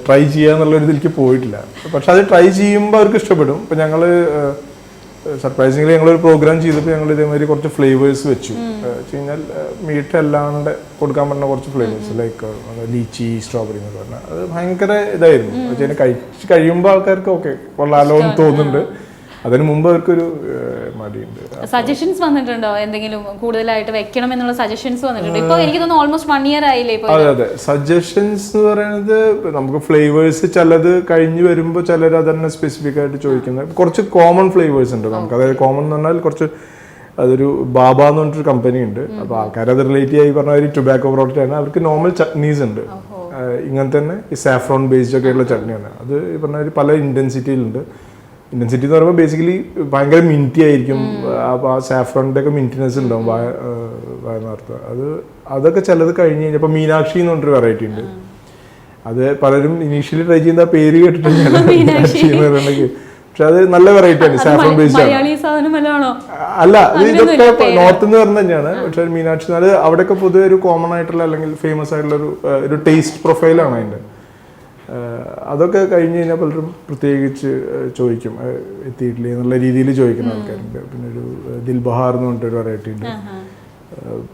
ട്രൈ ചെയ്യാന്നുള്ള ഒരു ഇതിലേക്ക് പോയിട്ടില്ല. പക്ഷെ അത് ട്രൈ ചെയ്യുമ്പോൾ അവർക്ക് ഇഷ്ടപ്പെടും. ഇപ്പൊ ഞങ്ങള് സർപ്രൈസിംഗ്ലി ഞങ്ങളൊരു പ്രോഗ്രാം ചെയ്തപ്പോൾ ഞങ്ങൾ ഇതേമാതിരി കുറച്ച് ഫ്ലേവേഴ്സ് വെച്ചു. വെച്ച് കഴിഞ്ഞാൽ മീറ്റ് അല്ലാണ്ട് കൊടുക്കാൻ പറ്റുന്ന കുറച്ച് ഫ്ലേവേഴ്സ് ലൈക്ക് ലീച്ചി, സ്ട്രോബെറി എന്നൊക്കെ പറഞ്ഞാൽ അത് ഭയങ്കര ഇതായിരുന്നു. വെച്ചാൽ കഴിച്ച് കഴിയുമ്പോൾ ആൾക്കാർക്ക് ഓക്കെ കൊള്ളാലോ എന്ന് തോന്നുന്നുണ്ട്. അതിന് മുമ്പ് അവർക്കൊരു മടിയുണ്ട്. സജഷൻസ് വന്നിട്ടുണ്ടോ എന്തെങ്കിലും കൂടുതലായിട്ട് വെക്കണം എന്നുള്ള സജഷൻസ് വന്നിട്ടുണ്ടോ? ഇപ്പൊ എനിക്ക് തോന്നുന്നു ഓൾമോസ്റ്റ് 1 ഇയർ ആയില്ലേ? അതെ സജഷൻസ് എന്ന് പറയുന്നത് നമുക്ക് ഫ്ലേവേഴ്സ് ചിലത് കഴിഞ്ഞ് വരുമ്പോൾ ചിലർ അതന്നെ സ്പെസിഫിക് ആയിട്ട് ചോദിക്കുന്നത്. കുറച്ച് കോമൺ ഫ്ലേവേഴ്സ് ഉണ്ട് നമുക്ക്. അതായത് കോമൺ എന്ന് പറഞ്ഞാൽ കുറച്ച് അതൊരു ബാബ എന്ന് പറഞ്ഞിട്ടൊരു കമ്പനി ഉണ്ട്. അപ്പോൾ ആൾക്കാർ അത് റിലേറ്റ് ആയി പറഞ്ഞ ഒരു ടൊബാക്കോ പ്രോഡക്റ്റ് ആണ്. അവർക്ക് നോർമൽ ചട്നീസ് ഉണ്ട്, ഇങ്ങനെ തന്നെ ഈ സാഫ്രോൺ ബേസ്ഡ് ഒക്കെ ഉള്ള ചട്നിയാണ്. അത് ഈ പറഞ്ഞ പല ഇന്റൻസിറ്റിയിലുണ്ട്. ഇന്റൻസിറ്റി എന്ന് പറയുമ്പോൾ ബേസിക്കലി ഭയങ്കര മിൻറ്റി ആയിരിക്കും. അപ്പോൾ ആ സാഫ്രോണിൻ്റെ ഒക്കെ മിൻറ്റിനെസ് ഉണ്ടാവും വായനാർത്ത. അതൊക്കെ ചിലത് കഴിഞ്ഞ് കഴിഞ്ഞപ്പോൾ മീനാക്ഷി എന്ന് പറഞ്ഞൊരു വെറൈറ്റി ഉണ്ട്. അത് പലരും ഇനീഷ്യലി ട്രൈ ചെയ്യുന്ന പേര് കേട്ടിട്ടുണ്ട് മീനാക്ഷി എന്ന് പറയുന്നത്. പക്ഷെ അത് നല്ല വെറൈറ്റി ആണ്, സാഫ്രോൺ ബേസ്ഡ് ആണ്. അല്ല, ഇതൊക്കെ നോർത്ത് എന്ന് പറഞ്ഞ തന്നെയാണ്. പക്ഷെ മീനാക്ഷി അത് അവിടെയൊക്കെ പൊതുവെ ഒരു കോമൺ ആയിട്ടുള്ള അല്ലെങ്കിൽ ഫേമസ് ആയിട്ടുള്ള ഒരു ടേസ്റ്റ് പ്രൊഫൈലാണ് അതിൻ്റെ. അതൊക്കെ കഴിഞ്ഞ് കഴിഞ്ഞാൽ പലരും പ്രത്യേകിച്ച് ചോദിക്കും എത്തിയിട്ടില്ലേ എന്നുള്ള രീതിയിൽ ചോദിക്കുന്ന ആൾക്കാരുണ്ട്. പിന്നെ ഒരു ദിൽബഹാർ എന്ന് പറഞ്ഞിട്ടൊരു വെറൈറ്റി ഉണ്ട്.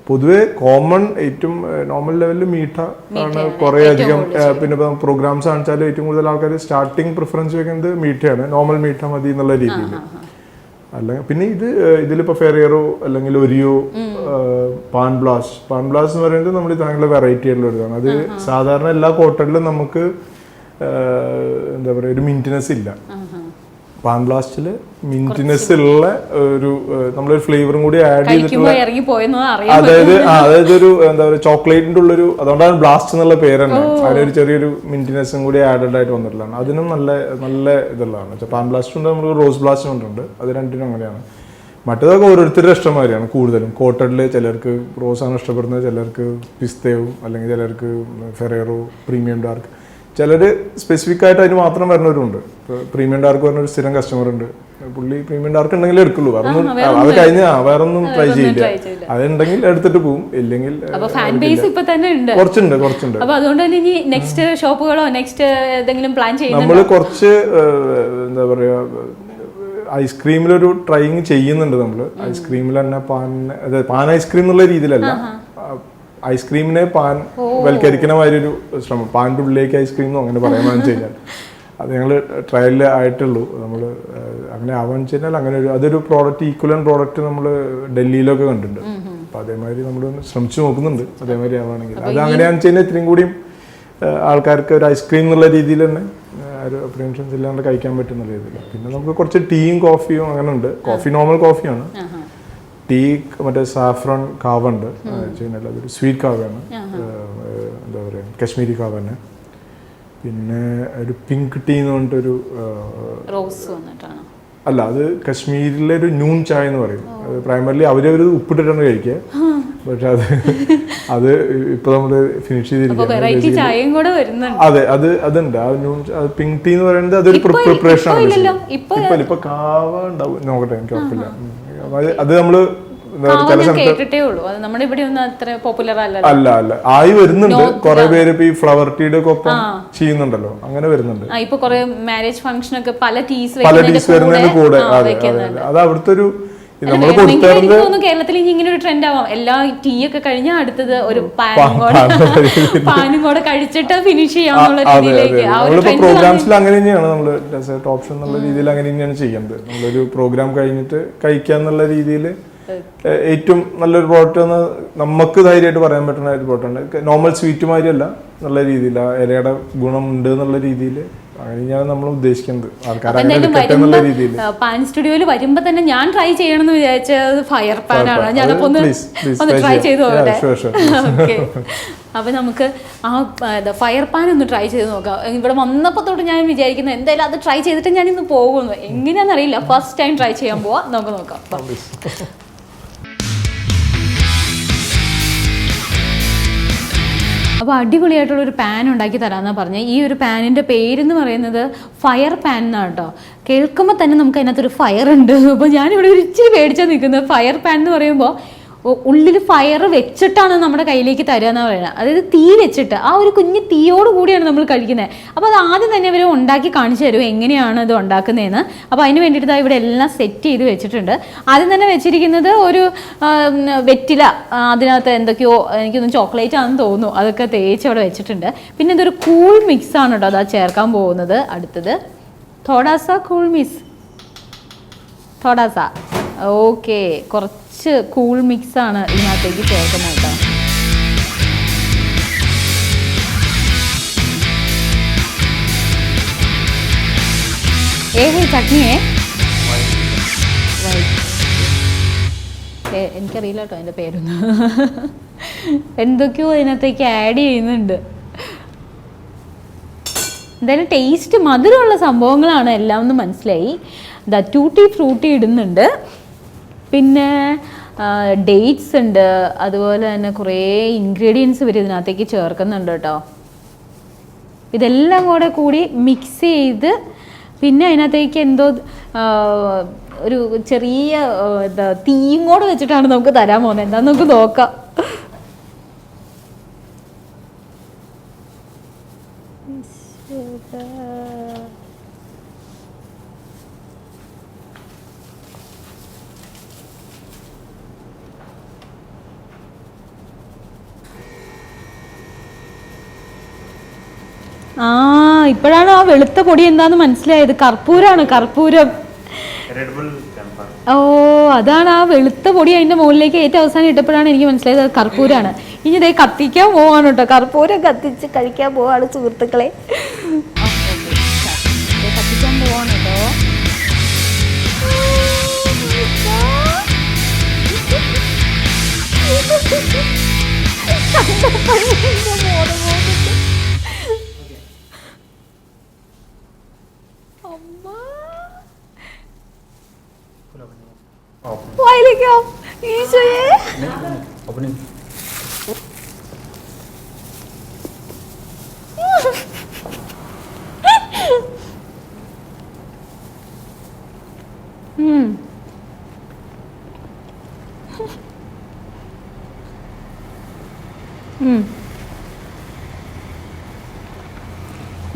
പൊതുവെ കോമൺ ഏറ്റവും നോർമൽ ലെവലിൽ മീഠ ആണ് കുറേ അധികം. പിന്നെ പ്രോഗ്രാംസ് കാണിച്ചാൽ ഏറ്റവും കൂടുതൽ ആൾക്കാർ സ്റ്റാർട്ടിങ് പ്രിഫറൻസ് വെക്കുന്നത് മീഠയാണ്. നോർമൽ മീഠ മതി എന്നുള്ള രീതിയിൽ. അല്ലെങ്കിൽ പിന്നെ ഇതിലിപ്പോൾ ഫെറേറോ അല്ലെങ്കിൽ ഒരിയോ, പാൻ ബ്ലാസ് എന്ന് പറയുന്നത് നമ്മൾ ഭയങ്കര വെറൈറ്റി ആയിട്ടുള്ള ഒരു ഇതാണ്. അത് സാധാരണ എല്ലാ കോട്ടണിലും നമുക്ക് എന്താ പറയുക ഒരു മിൻറ്റിനെസ് ഇല്ല. പാൻ ബ്ലാസ്റ്റില് മിന്റിനെസ് ഉള്ള ഒരു നമ്മളൊരു ഫ്ലേവറും കൂടി ആഡ് ചെയ്തിട്ടുള്ള, അതായത് ഒരു എന്താ പറയുക ചോക്ലേറ്റിന്റെ ഉള്ളൊരു, അതുകൊണ്ടാണ് ബ്ലാസ്റ്റ് എന്നുള്ള പേര് തന്നെ. അതിനൊരു ചെറിയൊരു മിന്റിനെസ്സും കൂടി ആഡഡ് ആയിട്ട് വന്നിട്ടുള്ളതാണ്. അതിനും നല്ല നല്ല ഇതുള്ളതാണ്. പാൻ ബ്ലാസ്റ്റ് ഉണ്ട്, നമ്മൾ റോസ് ബ്ലാസ്റ്റ് കൊണ്ടുണ്ട്, അത് രണ്ടിനും അങ്ങനെയാണ്. മറ്റേതൊക്കെ ഓരോരുത്തരുടെ ഇഷ്ടമാതിരിയാണ് കൂടുതലും. കോട്ടഡിൽ ചിലർക്ക് റോസാണ് ഇഷ്ടപ്പെടുന്നത്, ചിലർക്ക് പിസ്തയും, അല്ലെങ്കിൽ ചിലർക്ക് ഫെറേറോ പ്രീമിയം ഡാർക്ക്, ചിലർ സ്പെസിഫിക് ആയിട്ട് അതിന് മാത്രം വരുന്നവരുണ്ട്. ഇപ്പോൾ പ്രീമിയം ഡാർക്ക് പറഞ്ഞൊരു സ്ഥിരം കസ്റ്റമർ ഉണ്ട്, പുള്ളി പ്രീമിയം ഡാർക്ക് ഉണ്ടെങ്കിലേ എടുക്കുള്ളൂ, വേറൊന്നും അത് കഴിഞ്ഞ് വേറൊന്നും ട്രൈ ചെയ്യില്ല. അതുണ്ടെങ്കിൽ എടുത്തിട്ട് പോകും, ഇല്ലെങ്കിൽ കുറച്ചുണ്ട്. നമ്മൾ കുറച്ച് എന്താ പറയാ ഐസ്ക്രീമിലൊരു ട്രൈയിങ് ചെയ്യുന്നുണ്ട്. നമ്മൾ ഐസ്ക്രീമിൽ തന്നെ പാൻ ഐസ്ക്രീം എന്നുള്ള രീതിയിലല്ല, ഐസ്ക്രീമിനെ പാൻ വൽക്കരിക്കുന്ന മാതിരി ഒരു ശ്രമം. പാൻ്റെ ഉള്ളിലേക്ക് ഐസ്ക്രീം എന്നോ അങ്ങനെ പറയാമെന്ന് വെച്ച് കഴിഞ്ഞാൽ അത് ഞങ്ങൾ ട്രയലിൽ ആയിട്ടുള്ളൂ. നമ്മൾ അങ്ങനെ ആവാന്ന് വെച്ച് കഴിഞ്ഞാൽ അങ്ങനെ അതൊരു പ്രോഡക്റ്റ്, ഈക്വലൻ പ്രോഡക്റ്റ് നമ്മൾ ഡൽഹിയിലൊക്കെ കണ്ടിട്ടുണ്ട്. അപ്പം അതേമാതിരി നമ്മൾ ശ്രമിച്ചു നോക്കുന്നുണ്ട് അതേമാതിരി ആവുകയാണെങ്കിൽ. അത് അങ്ങനെയാണെന്ന് വെച്ച് കഴിഞ്ഞാൽ ഇത്രയും കൂടിയും ആൾക്കാർക്ക് ഒരു ഐസ്ക്രീം എന്നുള്ള രീതിയിൽ തന്നെ ഒരു അപ്രീൻഷൻസ് ഇല്ലാണ്ട് കഴിക്കാൻ പറ്റുന്ന രീതിയിൽ. പിന്നെ നമുക്ക് കുറച്ച് ടീയും കോഫിയും അങ്ങനെ ഉണ്ട്. കോഫി നോർമൽ കോഫിയാണ്, ടീ മറ്റേ സാഫ്രോൺ കാവ ഉണ്ട്, അതൊരു സ്വീറ്റ് കാവയാണ്, എന്താ പറയുക കശ്മീരി കാവ തന്നെ. പിന്നെ ഒരു പിങ്ക് ടീ എന്ന് പറഞ്ഞിട്ടൊരു അല്ല, അത് കശ്മീരിലെ ഒരു നൂൺ ചായ എന്ന് പറയും. അത് പ്രൈമറിലി അവരൊരു ഉപ്പിട്ടിട്ടാണ് കഴിക്കുക. പക്ഷെ അത് ഇപ്പൊ നമ്മള് ഫിനിഷ് ചെയ്തിരിക്കുകയാണ്. അതെ, അതുണ്ട്. ആ നൂൺ പിങ്ക് ടീ എന്ന് പറയുന്നത് അതൊരു പ്രിപ്പറേഷൻ ആണ്. ഇപ്പൊ കാവ ഉണ്ടാവും, നോക്കട്ടെ, എനിക്ക് ഉറപ്പില്ല. അത് നമ്മള് അല്ല ആയി വരുന്നുണ്ട്. കുറെ പേര് ഇപ്പൊ ഈ ഫ്ലവർ ടീയുടെ ഒക്കെ ഒപ്പം ചെയ്യുന്നുണ്ടല്ലോ, അങ്ങനെ വരുന്നുണ്ട്. മാരേജ് ഫംഗ്ഷൻ ഒക്കെ പല ടീസ് വരുന്നതിന് കൂടെ. അത് അവിടുത്തെ ഒരു കേരളത്തിൽ ഇങ്ങനെ ഒരു ട്രെൻഡ് ആവാം. എല്ലാ ടീ ഒക്കെ കഴിഞ്ഞാൽ അടുത്തത് ഒരു പാനും കൂടെ കഴിച്ചിട്ട് ഫിനിഷ് ചെയ്യാന്നുള്ള രീതിയിലേക്ക്. പ്രോഗ്രാംസിൽ അങ്ങനെ തന്നെയാണ് നമ്മള് ഡെസേർട്ട് ഓപ്ഷൻ എന്നുള്ള രീതിയിൽ അങ്ങനെ തന്നെയാണ് ചെയ്യുന്നത്. നമ്മളൊരു പ്രോഗ്രാം കഴിഞ്ഞിട്ട് കഴിക്കാന്നുള്ള രീതിയിൽ ഏറ്റവും നല്ലൊരു പ്രോഡക്റ്റ് എന്ന് നമുക്ക് ധൈര്യമായിട്ട് പറയാൻ പറ്റുന്ന ഒരു പ്രോഡക്റ്റ്. നോർമൽ സ്വീറ്റ് മാതിരിയല്ല, നല്ല രീതിയിൽ ആ ഇലയുടെ ഗുണം ഉണ്ട് എന്നുള്ള രീതിയിൽ അങ്ങനെയാണ് നമ്മൾ ഉദ്ദേശിക്കുന്നത്. പാൻ സ്റ്റുഡിയോയിൽ വരുമ്പോ തന്നെ ഞാൻ ട്രൈ ചെയ്യണം എന്ന് വിചാരിച്ചത് ഫയർ പാൻ ആണ്. ഞാനപ്പോ ഒന്ന് ട്രൈ ചെയ്ത് നോക്കട്ടെ. അപ്പൊ നമുക്ക് ആ ഫയർ പാൻ ഒന്ന് ട്രൈ ചെയ്ത് നോക്കാം. ഇവിടെ വന്നപ്പോ തൊട്ട് ഞാൻ വിചാരിക്കുന്നത് എന്തായാലും അത് ട്രൈ ചെയ്തിട്ട് ഞാൻ ഇന്ന് പോകുന്നു. എങ്ങനെയാണെന്നറിയില്ല, ഫസ്റ്റ് ടൈം ട്രൈ ചെയ്യാൻ പോവാ. നമുക്ക് നോക്കാം. അപ്പോൾ അടിപൊളിയായിട്ടുള്ളൊരു പാൻ ഉണ്ടാക്കി തരാമെന്നാണ് പറഞ്ഞത്. ഈ ഒരു പാനിൻ്റെ പേരെന്ന് പറയുന്നത് ഫയർ പാൻ എന്നാണ് കേട്ടോ. കേൾക്കുമ്പോൾ തന്നെ നമുക്ക് അതിനകത്തൊരു ഫയർ ഉണ്ട്. അപ്പോൾ ഞാനിവിടെ ഒരു ഇച്ചിരി പേടിച്ചാൽ നിൽക്കുന്നത്. ഫയർ പാൻ എന്ന് പറയുമ്പോൾ ഉള്ളിൽ ഫയർ വെച്ചിട്ടാണ് നമ്മുടെ കയ്യിലേക്ക് തരിക എന്ന് പറയുന്നത്. അതായത് തീ വെച്ചിട്ട് ആ ഒരു കുഞ്ഞ് തീയോട് കൂടിയാണ് നമ്മൾ കഴിക്കുന്നത്. അപ്പോൾ അത് ആദ്യം തന്നെ ഇവർ ഉണ്ടാക്കി കാണിച്ചു തരും എങ്ങനെയാണ് ഇത് ഉണ്ടാക്കുന്നതെന്ന്. അപ്പോൾ അതിന് വേണ്ടിയിട്ട് ഇവിടെ എല്ലാം സെറ്റ് ചെയ്ത് വെച്ചിട്ടുണ്ട്. ആദ്യം തന്നെ വെച്ചിരിക്കുന്നത് ഒരു വെറ്റില, അതിനകത്ത് എന്തൊക്കെയോ എനിക്കൊന്നും ചോക്ലേറ്റ് ആണെന്ന് തോന്നുന്നു, അതൊക്കെ തേച്ച് അവിടെ വെച്ചിട്ടുണ്ട്. പിന്നെ ഇതൊരു കൂൾ മിക്സ് ആണ് കേട്ടോ അതാ ചേർക്കാൻ പോകുന്നത്. അടുത്തത് തോടാസ കൂൾ മിക്സ്, തോടാസ. ഓക്കെ, കുറച്ച് കൂൾ മിക്സ് ആണ് ഇതിനകത്തേക്ക് ചേർക്കുന്നത് കേട്ടോ. ചട്നിയെ എനിക്കറിയില്ല കേട്ടോ അതിൻ്റെ പേരൊന്നും. എന്തൊക്കെയോ അതിനകത്തേക്ക് ആഡ് ചെയ്യുന്നുണ്ട്. എന്തായാലും ടേസ്റ്റ് മധുരമുള്ള സംഭവങ്ങളാണ് എല്ലാം എന്ന് മനസ്സിലായി. ടൂട്ടി ഫ്രൂട്ടി ഇടുന്നുണ്ട്, പിന്നെ ഡേറ്റ്സ് ഉണ്ട്, അതുപോലെ തന്നെ കുറേ ഇൻഗ്രീഡിയൻസ് ഇവർ ഇതിനകത്തേക്ക് ചേർക്കുന്നുണ്ട് കേട്ടോ. ഇതെല്ലാം കൂടി മിക്സ് ചെയ്ത് പിന്നെ അതിനകത്തേക്ക് എന്തോ ഒരു ചെറിയ തീയും കൂടെ വെച്ചിട്ടാണ് നമുക്ക് തരാൻ പോകുന്നത്. എന്താന്ന് നമുക്ക് നോക്കാം. ഇപ്പോഴാണ് ആ വെളുത്ത പൊടി എന്താന്ന് മനസ്സിലായത്. കർപ്പൂരാണ്, കർപ്പൂരം. ഓ, അതാണ് ആ വെളുത്ത പൊടി അതിന്റെ മുകളിലേക്ക് ഏറ്റവും അവസാനം ഇട്ടപ്പോഴാണ് എനിക്ക് മനസ്സിലായത് അത് കർപ്പൂരാണ്. ഇനി ഇതേ കത്തിക്കാൻ പോവാണ് കേട്ടോ. കർപ്പൂരം കത്തിച്ച് കഴിക്കാൻ പോവാണ് സുഹൃത്തുക്കളെ. കത്തിക്കാൻ പോവാണ് കേട്ടോ. വായിലേക്കോ ഈശോയെ.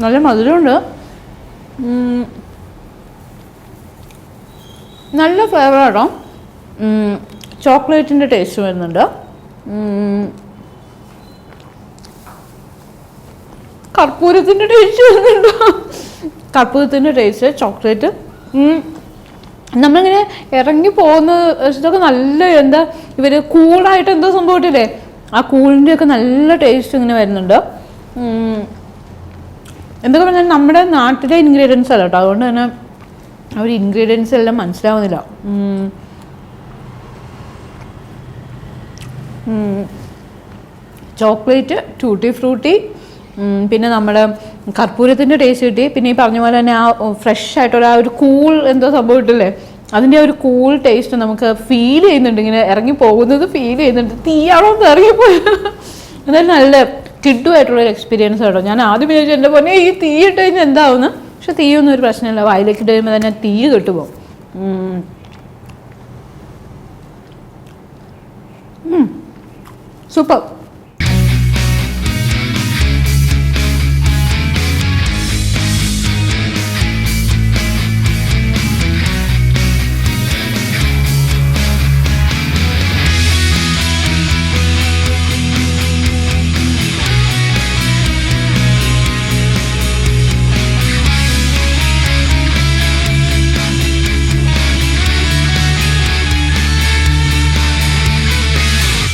നല്ല മധുരമുണ്ട്, നല്ല ഫ്ലേവർ ആട്ടോ. ചോക്ലേറ്റിൻ്റെ ടേസ്റ്റ് വരുന്നുണ്ട്, കർപ്പൂരത്തിൻ്റെ ടേസ്റ്റ് വരുന്നുണ്ട്. കർപ്പൂരത്തിൻ്റെ ടേസ്റ്റ്, ചോക്ലേറ്റ്. നമ്മളിങ്ങനെ ഇറങ്ങി പോകുന്ന ഇതൊക്കെ നല്ല എന്താ ഇവർ കൂളായിട്ട് എന്തോ സംഭവിച്ചില്ലേ, ആ കൂളിൻ്റെ ഒക്കെ നല്ല ടേസ്റ്റ് ഇങ്ങനെ വരുന്നുണ്ട്. എന്തൊക്കെ പറഞ്ഞാൽ നമ്മുടെ നാട്ടിലെ ഇൻഗ്രീഡിയൻസ് അല്ല കേട്ടോ, അതുകൊണ്ട് തന്നെ ആ ഒരു ഇൻഗ്രീഡിയൻസ് എല്ലാം മനസ്സിലാവുന്നില്ല. ചോക്ലേറ്റ്, ടൂട്ടി ഫ്രൂട്ടി, പിന്നെ നമ്മുടെ കർപ്പൂരത്തിൻ്റെ ടേസ്റ്റ് കിട്ടി. പിന്നെ ഈ പറഞ്ഞ പോലെ തന്നെ ആ ഫ്രഷ് ആയിട്ടുള്ള ആ ഒരു കൂൾ എന്തോ സംഭവം ഇട്ടില്ലേ, അതിൻ്റെ ആ ഒരു കൂൾ ടേസ്റ്റ് നമുക്ക് ഫീൽ ചെയ്യുന്നുണ്ട്, ഇങ്ങനെ ഇറങ്ങി പോകുന്നത് ഫീൽ ചെയ്യുന്നുണ്ട്. തീയാണോ എന്ന് ഇറങ്ങിപ്പോയി. എന്തായാലും നല്ല കിഡുമായിട്ടുള്ളൊരു എക്സ്പീരിയൻസ് കേട്ടോ. ഞാൻ ആദ്യം വിചാരിച്ചു എൻ്റെ പോലെ ഈ തീ ഇട്ട് കഴിഞ്ഞാൽ എന്താവുന്നു, പക്ഷെ തീയൊന്നും ഒരു പ്രശ്നമില്ല, വായിലേക്ക് ഇട്ട് കഴിയുമ്പോൾ തന്നെ തീ കിട്ടുമോ. സൂപ്പർ.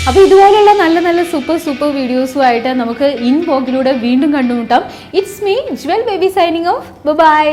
അപ്പോൾ ഇതുപോലെയുള്ള നല്ല നല്ല സൂപ്പർ വീഡിയോസുമായിട്ട് നമുക്ക് ഇൻ വോക്കിലൂടെ വീണ്ടും കണ്ടുമുട്ടാം. It's me Jewel baby signing off. By.